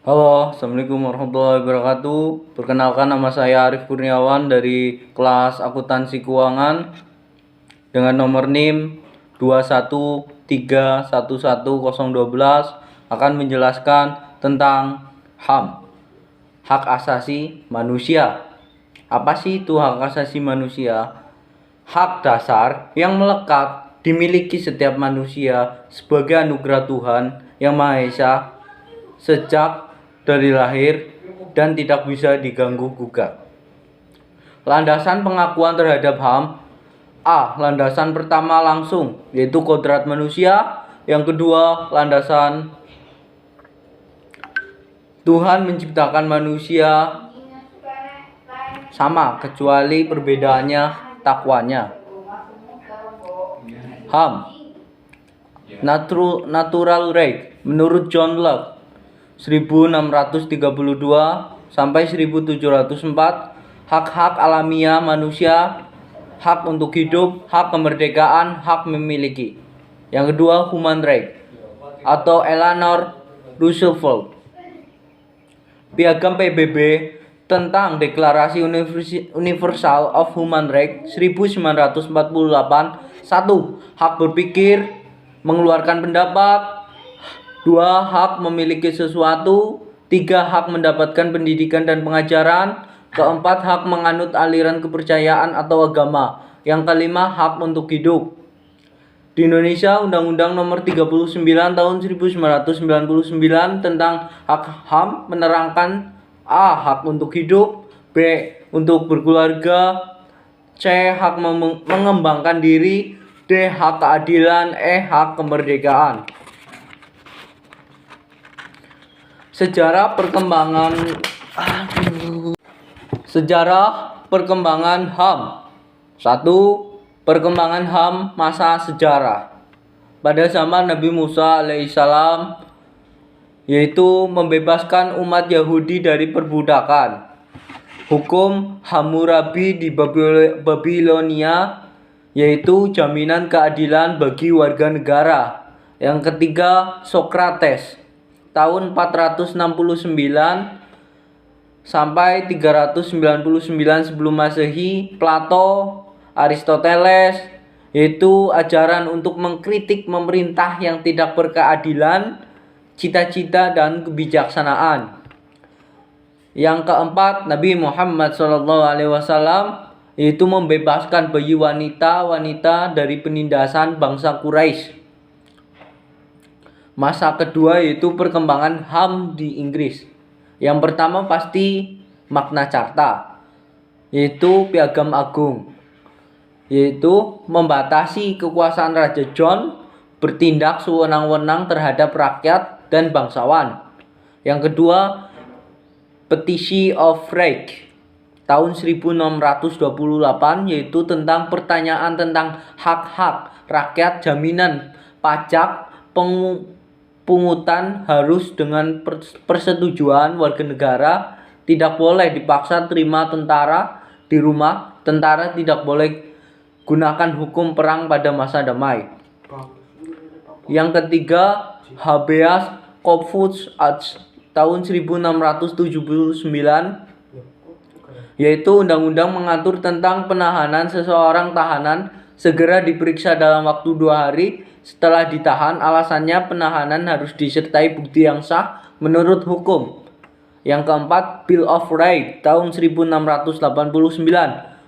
Halo, Assalamualaikum warahmatullahi wabarakatuh. Perkenalkan, nama saya Arif Kurniawan dari kelas akuntansi keuangan dengan nomor NIM 213111012 akan menjelaskan tentang HAM, hak asasi manusia. Apa sih itu hak asasi manusia? Hak dasar yang melekat dimiliki setiap manusia sebagai anugerah Tuhan Yang Maha Esa sejak dari lahir dan tidak bisa diganggu-gugat. Landasan pengakuan terhadap HAM. A. Landasan pertama langsung, yaitu kodrat manusia. Yang kedua, landasan Tuhan menciptakan manusia sama, kecuali perbedaannya takwanya. HAM, natural right, menurut John Locke 1632 sampai 1704, hak-hak alamiah manusia, hak untuk hidup, hak kemerdekaan, hak memiliki. Yang kedua, human right atau Eleanor Roosevelt. Piagam PBB tentang Deklarasi Universal of Human Rights 1948. 1. Hak berpikir, mengeluarkan pendapat. 2. Hak memiliki sesuatu. 3. Hak mendapatkan pendidikan dan pengajaran. 4. Hak menganut aliran kepercayaan atau agama. Yang kelima, hak untuk hidup. Di Indonesia, Undang-Undang Nomor 39 Tahun 1999 tentang hak HAM menerangkan: A. Hak untuk hidup. B. Untuk berkeluarga. C. Hak mengembangkan diri. D. Hak keadilan. E. Hak kemerdekaan. Sejarah perkembangan HAM. 1. Perkembangan HAM masa sejarah. Pada zaman Nabi Musa alaihissalam, yaitu membebaskan umat Yahudi dari perbudakan. Hukum Hammurabi di Babilonia, yaitu jaminan keadilan bagi warga negara. Yang ketiga, Sokrates tahun 469 sampai 399 sebelum Masehi. Plato, Aristoteles, yaitu ajaran untuk mengkritik pemerintah yang tidak berkeadilan, cita-cita dan kebijaksanaan. Yang keempat, Nabi Muhammad SAW, yaitu membebaskan bayi wanita dari penindasan bangsa Quraisy. Masa kedua yaitu perkembangan HAM di Inggris. Yang pertama pasti Magna Carta, yaitu Piagam Agung, yaitu membatasi kekuasaan Raja John bertindak sewenang-wenang terhadap rakyat dan bangsawan. Yang kedua, Petition of Right tahun 1628, yaitu tentang pertanyaan tentang hak-hak rakyat, jaminan pajak, pungutan harus dengan persetujuan warga negara, tidak boleh dipaksa terima tentara di rumah, tentara tidak boleh gunakan hukum perang pada masa damai. Yang ketiga, Habeas Corpus Act tahun 1679, yaitu undang-undang mengatur tentang penahanan seseorang tahanan segera diperiksa dalam waktu 2 hari setelah ditahan. Alasannya, penahanan harus disertai bukti yang sah menurut hukum. Yang keempat, Bill of Rights tahun 1689,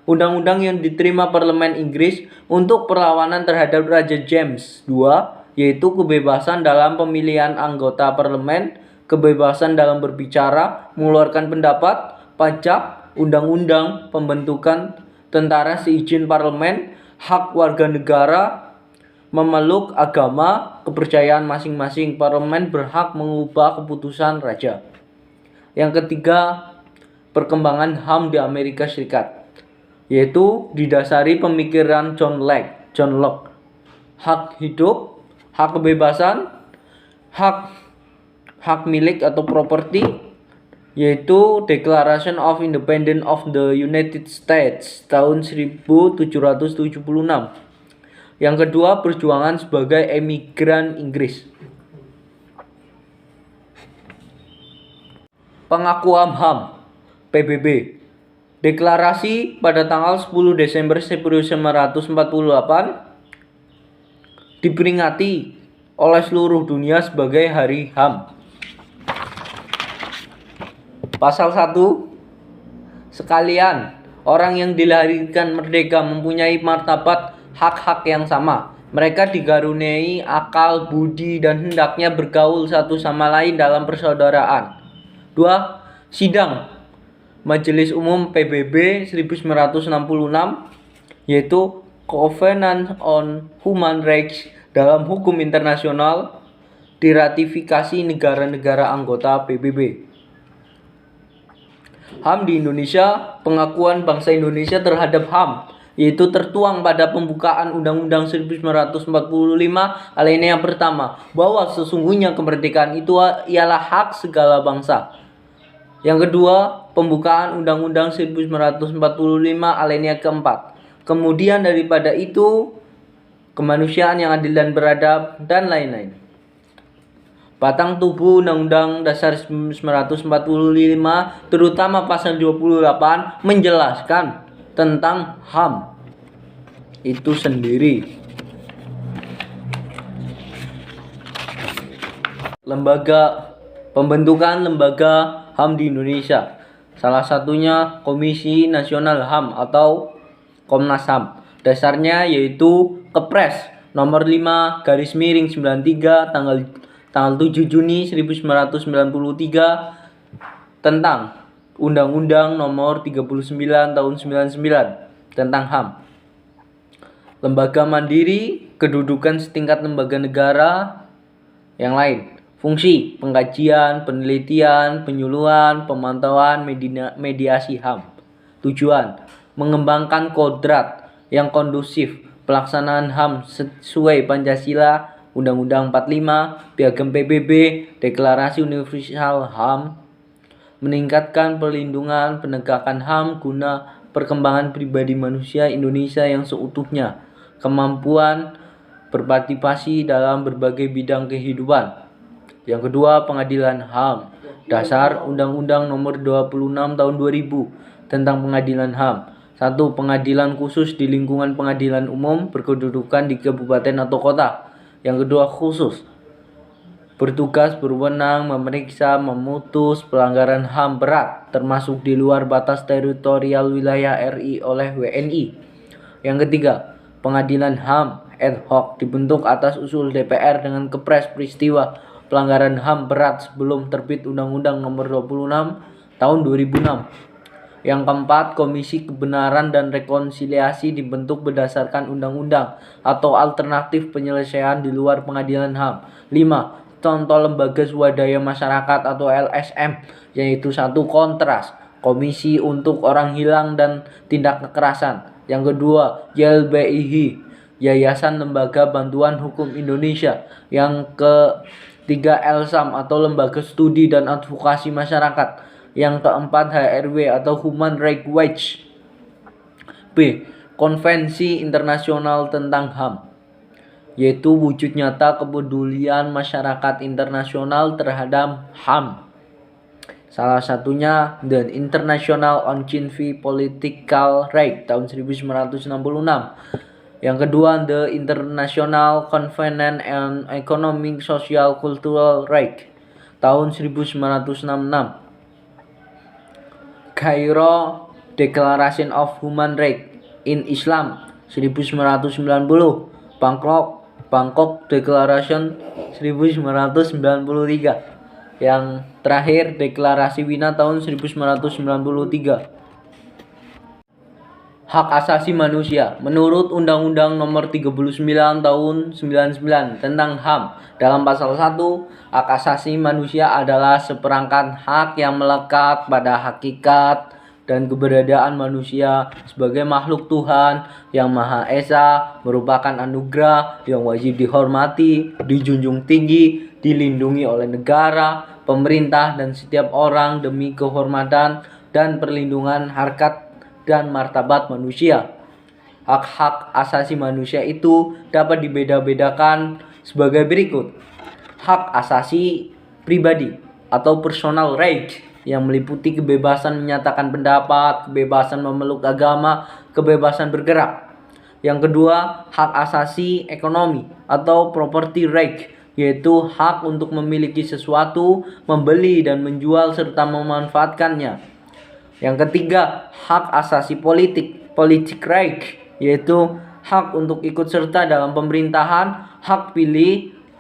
undang-undang yang diterima Parlemen Inggris untuk perlawanan terhadap Raja James II, yaitu kebebasan dalam pemilihan anggota parlemen, kebebasan dalam berbicara, mengeluarkan pendapat, pajak, undang-undang, pembentukan tentara seizin parlemen, hak warga negara, memeluk agama, kepercayaan masing-masing. Parlemen berhak mengubah keputusan raja. Yang ketiga, perkembangan HAM di Amerika Serikat, yaitu didasari pemikiran John Locke. Hak hidup, hak kebebasan, hak milik atau properti, yaitu Declaration of Independence of the United States tahun 1776. Yang kedua, perjuangan sebagai emigran Inggris. Pengakuan HAM PBB. Deklarasi pada tanggal 10 Desember 1948 diperingati oleh seluruh dunia sebagai Hari HAM. Pasal 1. Sekalian, orang yang dilahirkan merdeka mempunyai martabat hak-hak yang sama. Mereka dikaruniai akal, budi, dan hendaknya bergaul satu sama lain dalam persaudaraan. 2. Sidang Majelis Umum PBB 1966, yaitu Covenant on Human Rights dalam hukum internasional, diratifikasi negara-negara anggota PBB. HAM di Indonesia. Pengakuan bangsa Indonesia terhadap HAM yaitu tertuang pada pembukaan Undang-Undang 1945 alinea pertama, bahwa sesungguhnya kemerdekaan itu ialah hak segala bangsa. Yang kedua, pembukaan Undang-Undang 1945 alinea keempat. Kemudian daripada itu, kemanusiaan yang adil dan beradab, dan lain-lain. Batang tubuh Undang-Undang Dasar 1945, terutama pasal 28, menjelaskan tentang HAM itu sendiri. Pembentukan lembaga HAM di Indonesia. Salah satunya Komisi Nasional HAM atau Komnas HAM. Dasarnya yaitu Kepres nomor 5/93 tanggal 7 Juni 1993 tentang Undang-Undang nomor 39 tahun 99 tentang HAM. Lembaga mandiri, kedudukan setingkat lembaga negara yang lain. Fungsi pengkajian, penelitian, penyuluhan, pemantauan, mediasi HAM. Tujuan mengembangkan kodrat yang kondusif pelaksanaan HAM sesuai Pancasila, Undang-Undang 45, Piagam PBB, Deklarasi Universal HAM, meningkatkan perlindungan penegakan HAM guna perkembangan pribadi manusia Indonesia yang seutuhnya, kemampuan berpartisipasi dalam berbagai bidang kehidupan. Yang kedua, pengadilan HAM. Dasar Undang-Undang nomor 26 tahun 2000 tentang pengadilan HAM. 1. Pengadilan khusus di lingkungan pengadilan umum berkedudukan di kabupaten atau kota. Yang kedua, khusus bertugas berwenang memeriksa, memutus pelanggaran HAM berat termasuk di luar batas teritorial wilayah RI oleh WNI. Yang ketiga, pengadilan HAM ad hoc dibentuk atas usul DPR dengan kepres peristiwa pelanggaran HAM berat sebelum terbit Undang-Undang nomor 26 tahun 2006. Yang keempat, Komisi Kebenaran dan Rekonsiliasi dibentuk berdasarkan undang-undang atau alternatif penyelesaian di luar pengadilan HAM. 5. Contoh lembaga swadaya masyarakat atau LSM, yaitu 1. Kontras, Komisi untuk Orang Hilang dan Tindak Kekerasan. Yang kedua, YLBIH, Yayasan Lembaga Bantuan Hukum Indonesia. Yang ketiga, LSAM atau Lembaga Studi dan Advokasi Masyarakat. Yang keempat, HRW atau Human Rights Watch. B. Konvensi Internasional tentang HAM, yaitu wujud nyata kepedulian masyarakat internasional terhadap HAM. Salah satunya The International on Civil Political Rights tahun 1966. Yang kedua, The International Covenant on Economic, Social, Cultural Rights tahun 1966. Cairo Declaration of Human Rights in Islam 1990. Bangkok Declaration 1993. Yang terakhir, Deklarasi Wina tahun 1993. Hak asasi manusia. Menurut Undang-Undang nomor 39 tahun 99 tentang HAM, dalam pasal 1, hak asasi manusia adalah seperangkat hak yang melekat pada hakikat dan keberadaan manusia sebagai makhluk Tuhan yang Maha Esa, merupakan anugerah yang wajib dihormati, dijunjung tinggi, dilindungi oleh negara, pemerintah, dan setiap orang demi kehormatan dan perlindungan harkat dan martabat manusia. Hak-hak asasi manusia itu dapat dibeda-bedakan sebagai berikut. Hak asasi pribadi atau personal right, yang meliputi kebebasan menyatakan pendapat, kebebasan memeluk agama, kebebasan bergerak. Yang kedua, hak asasi ekonomi atau property right, yaitu hak untuk memiliki sesuatu, membeli dan menjual serta memanfaatkannya. Yang ketiga, hak asasi politik right, yaitu hak untuk ikut serta dalam pemerintahan, hak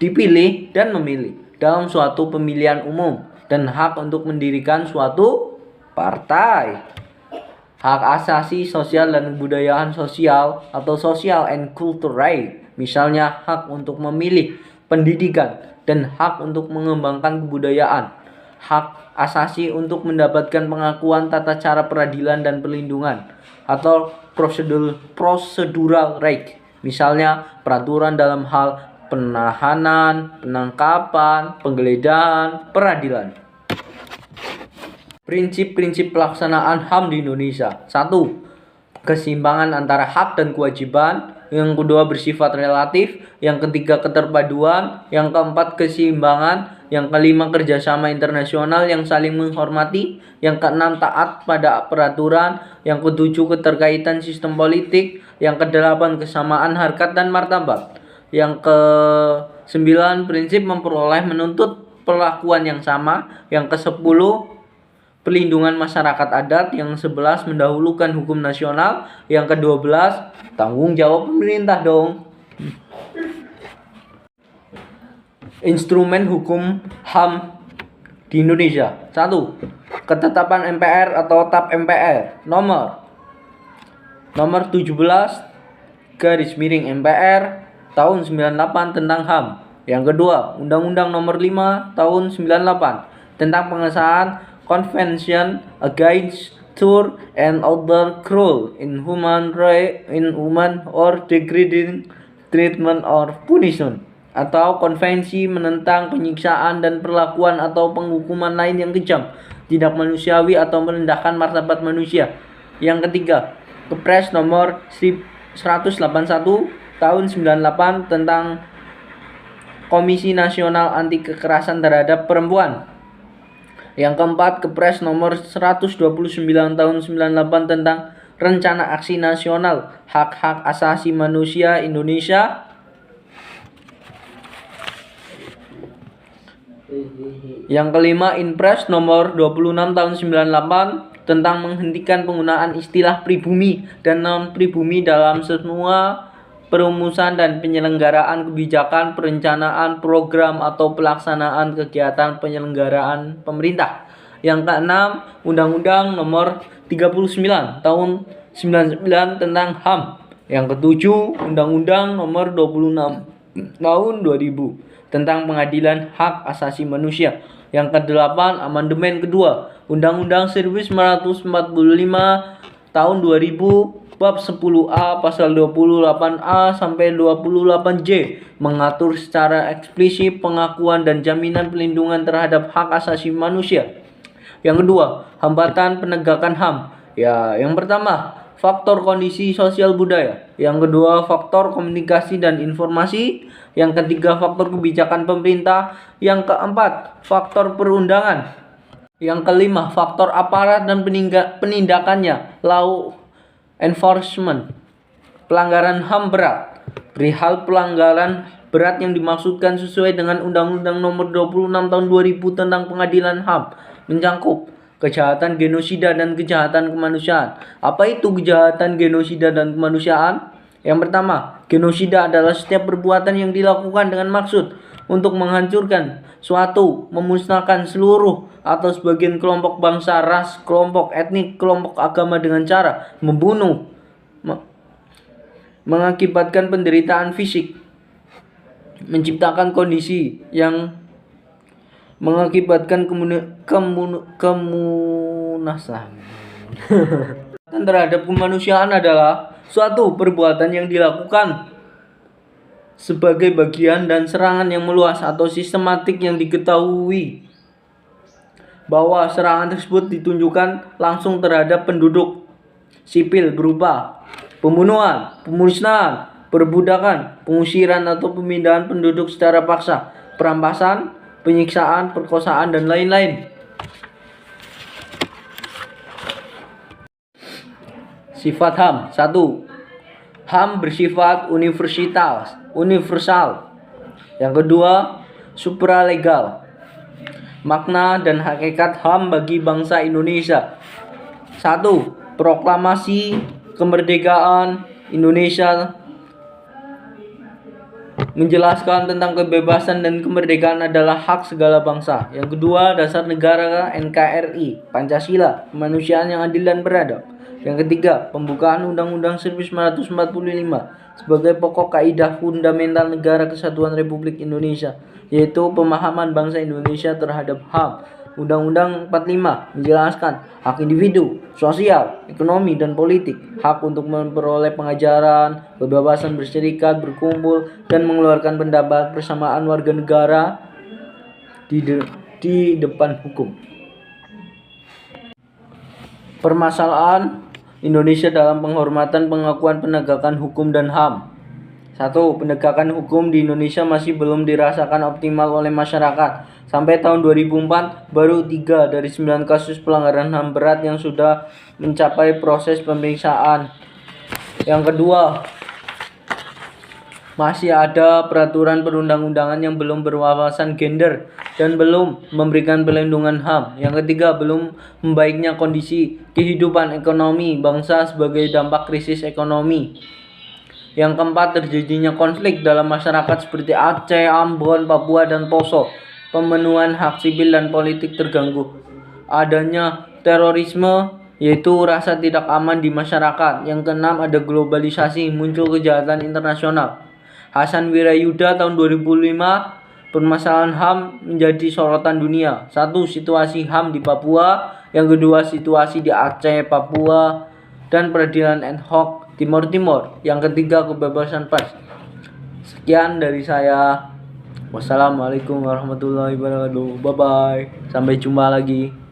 dipilih dan memilih dalam suatu pemilihan umum, dan hak untuk mendirikan suatu partai. Hak asasi sosial dan kebudayaan sosial atau social and cultural right, misalnya hak untuk memilih pendidikan dan hak untuk mengembangkan kebudayaan. Hak asasi untuk mendapatkan pengakuan tata cara peradilan dan perlindungan atau procedural right, misalnya peraturan dalam hal penahanan, penangkapan, penggeledahan, peradilan. Prinsip-prinsip pelaksanaan HAM di Indonesia. 1. Keseimbangan antara hak dan kewajiban. Yang kedua, bersifat relatif. Yang ketiga, keterpaduan. Yang keempat, keseimbangan. Yang kelima, kerjasama internasional yang saling menghormati. Yang keenam, taat pada peraturan. Yang ketujuh, keterkaitan sistem politik. Yang kedelapan, kesamaan harkat dan martabat. Yang ke-9, prinsip memperoleh menuntut perlakuan yang sama. Yang ke-10, pelindungan masyarakat adat. Yang 11, mendahulukan hukum nasional. Yang ke-12, tanggung jawab pemerintah dong. Instrumen hukum HAM di Indonesia. 1. Ketetapan MPR atau TAP MPR nomor 17 garis miring MPR tahun 98 tentang HAM. Yang kedua, Undang-Undang nomor 5 tahun 98 tentang pengesahan Convention Against Torture and Other Cruel, Inhuman or Degrading Treatment or Punishment, atau konvensi menentang penyiksaan dan perlakuan atau penghukuman lain yang kejam, tidak manusiawi atau merendahkan martabat manusia. Yang ketiga, Kepres nomor 181 tahun 98 tentang Komisi Nasional Anti Kekerasan Terhadap Perempuan. Yang keempat, Kepres nomor 129 tahun 98 tentang Rencana Aksi Nasional Hak-Hak Asasi Manusia Indonesia. Yang kelima, Inpres nomor 26 tahun 98 tentang menghentikan penggunaan istilah pribumi dan non-pribumi dalam semua perumusan dan penyelenggaraan kebijakan, perencanaan, program, atau pelaksanaan kegiatan penyelenggaraan pemerintah. Yang keenam, Undang-Undang nomor 39 tahun 99 tentang HAM. Yang ketujuh, Undang-Undang nomor 26 tahun 2000 tentang Pengadilan Hak Asasi Manusia. Yang kedelapan, amandemen kedua Undang-Undang 1945 tahun 2000 bab 10A pasal 28A sampai 28J mengatur secara eksplisit pengakuan dan jaminan pelindungan terhadap hak asasi manusia. Yang kedua, hambatan penegakan HAM. Yang pertama, faktor kondisi sosial budaya. Yang kedua, faktor komunikasi dan informasi. Yang ketiga, faktor kebijakan pemerintah. Yang keempat, faktor perundangan. Yang kelima, faktor aparat dan penindakannya. Law enforcement. Pelanggaran HAM berat. Perihal pelanggaran berat yang dimaksudkan sesuai dengan Undang-Undang nomor 26 tahun 2000 tentang Pengadilan HAM mencangkup kejahatan genosida dan kejahatan kemanusiaan. Apa itu kejahatan genosida dan kemanusiaan? Yang pertama, genosida adalah setiap perbuatan yang dilakukan dengan maksud untuk menghancurkan suatu, memusnahkan seluruh atau sebagian kelompok bangsa, ras, kelompok etnik, kelompok agama dengan cara membunuh, mengakibatkan penderitaan fisik, menciptakan kondisi yang mengakibatkan kemunasan terhadap kemanusiaan adalah suatu perbuatan yang dilakukan sebagai bagian dan serangan yang meluas atau sistematik yang diketahui bahwa serangan tersebut ditunjukkan langsung terhadap penduduk sipil berupa pembunuhan, pemusnahan, perbudakan, pengusiran atau pemindahan penduduk secara paksa, perampasan, penyiksaan, perkosaan, dan lain-lain. Sifat HAM. 1. HAM bersifat universal. Yang kedua, supralegal. Makna dan hakikat HAM bagi bangsa Indonesia. 1. Proklamasi kemerdekaan Indonesia menjelaskan tentang kebebasan dan kemerdekaan adalah hak segala bangsa. Yang kedua, dasar negara NKRI, Pancasila, kemanusiaan yang adil dan beradab. Yang ketiga, pembukaan Undang-Undang 1945 sebagai pokok kaidah fundamental Negara Kesatuan Republik Indonesia, yaitu pemahaman bangsa Indonesia terhadap HAM. Undang-Undang 45 menjelaskan hak individu, sosial, ekonomi, dan politik, hak untuk memperoleh pengajaran, kebebasan berserikat, berkumpul, dan mengeluarkan pendapat, persamaan warga negara di depan hukum. Permasalahan Indonesia dalam penghormatan, pengakuan, penegakan hukum dan HAM. 1. Penegakan hukum di Indonesia masih belum dirasakan optimal oleh masyarakat. Sampai tahun 2004, baru 3 dari 9 kasus pelanggaran HAM berat yang sudah mencapai proses pemeriksaan. Yang kedua, masih ada peraturan perundang-undangan yang belum berwawasan gender dan belum memberikan perlindungan HAM. Yang ketiga, belum membaiknya kondisi kehidupan ekonomi bangsa sebagai dampak krisis ekonomi. Yang keempat, terjadinya konflik dalam masyarakat seperti Aceh, Ambon, Papua, dan Poso. Pemenuhan hak sipil dan politik terganggu. Adanya terorisme, yaitu rasa tidak aman di masyarakat. Yang keenam, ada globalisasi, muncul kejahatan internasional. Hasan Wirayuda tahun 2005, permasalahan HAM menjadi sorotan dunia. 1. Situasi HAM di Papua. Yang kedua, situasi di Aceh, Papua, dan peradilan ad hoc Timur. Yang ketiga, kebebasan pers. Sekian dari saya. Wassalamualaikum warahmatullahi wabarakatuh. Bye bye. Sampai jumpa lagi.